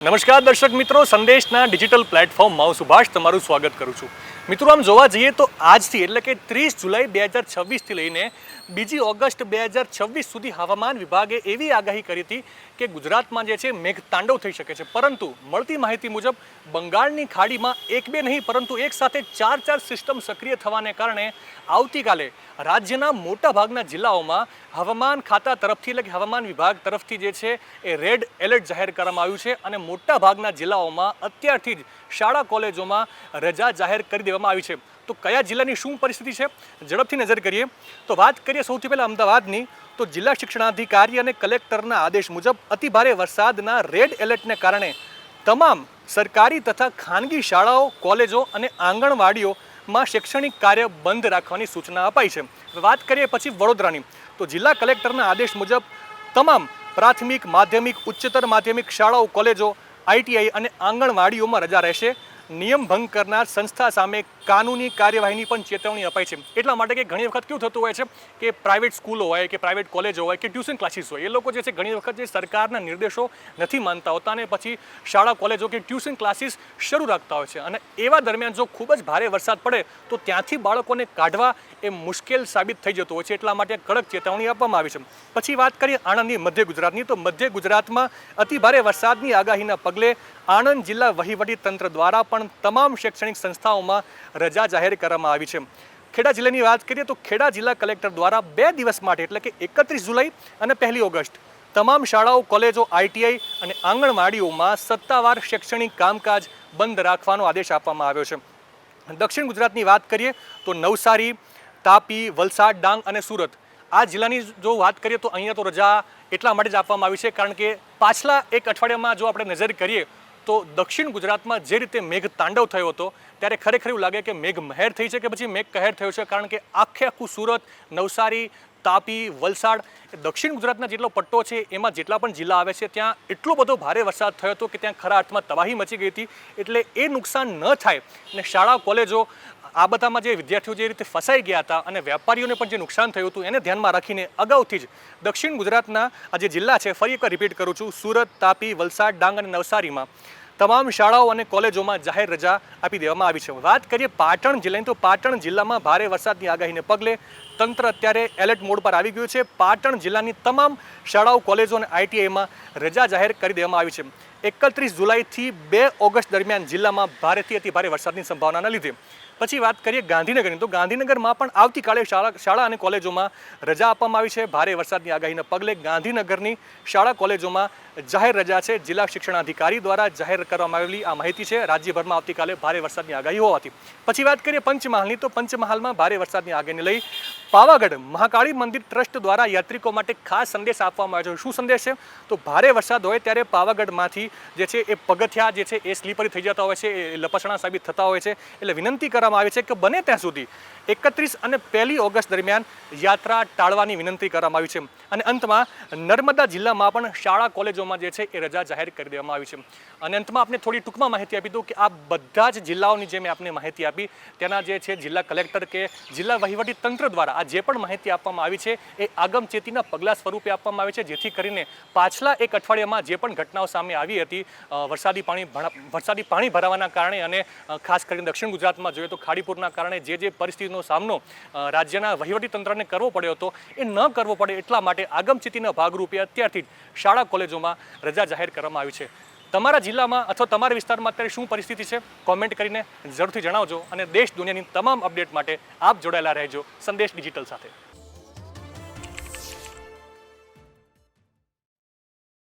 નમસ્કાર દર્શક મિત્રો, સંદેશના ડિજિટલ પ્લેટફોર્મમાં હું સુભાષ તમારું સ્વાગત કરું છું. મિત્રો, આમ જોવા જઈએ તો આજથી એટલે કે 30 જુલાઈ 2026થી લઈને 2 ઓગસ્ટ 2026 સુધી હવામાન વિભાગે એવી આગાહી કરી હતી કે ગુજરાતમાં જે છે મેઘતાંડવ થઈ શકે છે. પરંતુ મળતી માહિતી મુજબ બંગાળની ખાડીમાં એક બે નહીં પરંતુ એક સાથે ચાર સિસ્ટમ સક્રિય થવાને કારણે આવતીકાલે રાજ્યના મોટા ભાગના જિલ્લાઓમાં હવામાન ખાતા તરફથી એટલે કે હવામાન વિભાગ તરફથી જે છે એ રેડ એલર્ટ જાહેર કરવામાં આવ્યું છે અને મોટા ભાગના જિલ્લાઓમાં અત્યારથી જ શાળા કોલેજોમાં રજા જાહેર કરી દેવામાં આવી છે. તો કયા જિલ્લાની શું પરિસ્થિતિ છે ઝડપથી નજર કરીએ. તો વાત કરીએ સૌથી પહેલાં અમદાવાદની. તો જિલ્લા શિક્ષણાધિકારી અને કલેક્ટરના આદેશ મુજબ અતિભારે વરસાદના રેડ એલર્ટને કારણે તમામ સરકારી તથા ખાનગી શાળાઓ, કોલેજો અને આંગણવાડીઓમાં શૈક્ષણિક કાર્ય બંધ રાખવાની સૂચના અપાઈ છે. વાત કરીએ પછી વડોદરાની. તો જિલ્લા કલેક્ટરના આદેશ મુજબ તમામ પ્રાથમિક, માધ્યમિક, ઉચ્ચતર માધ્યમિક શાળાઓ, કોલેજો, ITI અને આંગણવાડીઓમાં રજા રહેશે. નિયમ ભંગ કરનાર સંસ્થા સામે કાનૂની કાર્યવાહીની પણ ચેતવણી અપાઈ છે. એટલા માટે કે ઘણી વખત કેવું થતું હોય છે કે પ્રાઇવેટ સ્કૂલો હોય કે પ્રાઇવેટ કોલેજો હોય કે ટ્યુશન ક્લાસીસ હોય, એ લોકો જે છે ઘણી વખત જે સરકારના નિર્દેશો નથી માનતા હોતા અને પછી શાળા, કોલેજો કે ટ્યુશન ક્લાસીસ શરૂ રાખતા હોય છે. અને એવા દરમિયાન જો ખૂબ જ ભારે વરસાદ પડે તો ત્યાંથી બાળકોને કાઢવા એ મુશ્કેલ સાબિત થઈ જતું હોય છે. એટલા માટે કડક ચેતવણી આપવામાં આવી છે. પછી વાત કરીએ આણંદની, મધ્ય ગુજરાતની. તો મધ્ય ગુજરાતમાં અતિભારે વરસાદની આગાહીના પગલે આણંદ જિલ્લા વહીવટી તંત્ર દ્વારા પણ તમામ શૈક્ષણિક સંસ્થાઓમાં રજા જાહેર કરવામાં આવી છે. ખેડા જિલ્લાની વાત કરીએ તો ખેડા જિલ્લા કલેક્ટર દ્વારા 2 દિવસ માટે એટલે કે 31 જુલાઈ અને 1 ઓગસ્ટ તમામ શાળાઓ, કોલેજો, ITI અને આંગણવાડીઓમાં સત્તાવાર શૈક્ષણિક કામકાજ બંધ રાખવાનો આદેશ આપવામાં આવ્યો છે. દક્ષિણ ગુજરાતની વાત કરીએ તો નવસારી, તાપી, વલસાડ, ડાંગ અને સુરત આ જિલ્લાની જો વાત કરીએ તો અહીંયા તો રજા એટલા માટે જ આપવામાં આવી છે કારણ કે પાછલા એક અઠવાડિયામાં જો આપણે નજર કરીએ તો દક્ષિણ ગુજરાતમાં જે રીતે મેઘ તાંડવ થયો હતો ત્યારે ખરેખર એવું લાગે કે મેઘ મહેર થઈ છે કે પછી મેઘ કહેર થયો છે. કારણ કે આખું સુરત, નવસારી, તાપી, વલસાડ દક્ષિણ ગુજરાતના જેટલો પટ્ટો છે એમાં જેટલા પણ જિલ્લા આવે છે ત્યાં એટલો બધો ભારે વરસાદ થયો હતો કે ત્યાં ખરા અર્થમાં તબાહી મચી ગઈ હતી. એટલે એ નુકસાન ન થાય અને શાળા, કોલેજો આ બધામાં જે વિદ્યાર્થીઓ જે રીતે ફસાઈ ગયા હતા અને વેપારીઓને પણ જે નુકસાન થયું હતું એને ધ્યાનમાં રાખીને અગાઉથી જ દક્ષિણ ગુજરાતના આ જે જિલ્લા છે, ફરી એકવાર રિપીટ કરું છું, સુરત, તાપી, વલસાડ, ડાંગ અને નવસારીમાં તમામ શાળાઓ અને કોલેજોમાં જાહેર રજા આપી દેવામાં આવી છે. વાત કરીએ પાટણ જિલ્લાની. તો પાટણ જિલ્લામાં ભારે વરસાદની આગાહીને પગલે તંત્ર અત્યારે એલર્ટ મોડ પર આવી ગયું છે. પાટણ જિલ્લાની તમામ શાળાઓ, કોલેજો અને ITIમાં રજા જાહેર કરી દેવામાં આવી છે. 31 જુલાઈથી 2 ઓગસ્ટ દરમિયાન જિલ્લામાં ભારેથી અતિભારે વરસાદની સંભાવનાના લીધે. પછી વાત કરીએ ગાંધીનગરની. તો ગાંધીનગરમાં પણ આવતીકાલે શાળા અને કોલેજોમાં રજા આપવામાં આવી છે. ભારે વરસાદની આગાહીના પગલે ગાંધીનગરની શાળા, કોલેજોમાં જાહેર રજા છે. જિલ્લા શિક્ષણાધિકારી દ્વારા જાહેર કરવામાં આવેલી આ માહિતી છે. રાજ્યભરમાં આવતીકાલે ભારે વરસાદની આગાહી હોવાથી. પછી વાત કરીએ પંચમહાલની. તો પંચમહાલમાં ભારે વરસાદની આગાહીને લઈ પાવાગઢ મહાકાળી મંદિર ટ્રસ્ટ દ્વારા યાત્રિકો માટે ખાસ સંદેશ આપવામાં આવ્યો છે. શું સંદેશ છે? તો ભારે વરસાદ હોય ત્યારે પાવાગઢમાંથી જે છે એ પગથિયા જે છે એ સ્લીપરી થઈ જતા હોય છે, એ લપસણા સાબિત થતા હોય છે. એટલે વિનંતી કરવામાં આવે છે કે બને ત્યાં સુધી 31 અને 1 ઓગસ્ટ દરમિયાન યાત્રા ટાળવાની વિનંતી કરવામાં આવી છે. અને અંતમાં નર્મદા જિલ્લામાં પણ શાળા, કોલેજોમાં જે છે એ રજા જાહેર કરી દેવામાં આવી છે. અને અંતમાં આપણે થોડી ટૂંકમાં માહિતી આપી દઉં કે આ બધા જ જિલ્લાઓની જે મેં આપને માહિતી આપી તેના જે છે જિલ્લા કલેક્ટર કે જિલ્લા વહીવટી તંત્ર દ્વારા આ જે પણ માહિતી આપવામાં આવી છે એ આગમચેતીના પગલાં સ્વરૂપે આપવામાં આવી છે, જેથી કરીને પાછલા એક અઠવાડિયામાં જે પણ ઘટનાઓ સામે આવી હતી વરસાદી પાણી ભરાવાના કારણે અને ખાસ કરીને દક્ષિણ ગુજરાતમાં જોઈએ તો ખાડીપુરના કારણે જે પરિસ્થિતિનો સામનો રાજ્યના વહીવટી તંત્રને કરવો પડ્યો હતો એ ન કરવો પડે એટલા માટે આગમચેતીના ભાગરૂપે અત્યારથી જ શાળા, કોલેજોમાં રજા જાહેર કરવામાં આવી છે. તમારા જિલ્લામાં અથવા તમારા વિસ્તારમાં અત્યારે શું પરિસ્થિતિ છે કોમેન્ટ કરીને જરૂરથી જણાવજો. અને દેશ દુનિયાની તમામ અપડેટ માટે આપ જોડાયેલા રહેજો સંદેશ ડિજિટલ સાથે.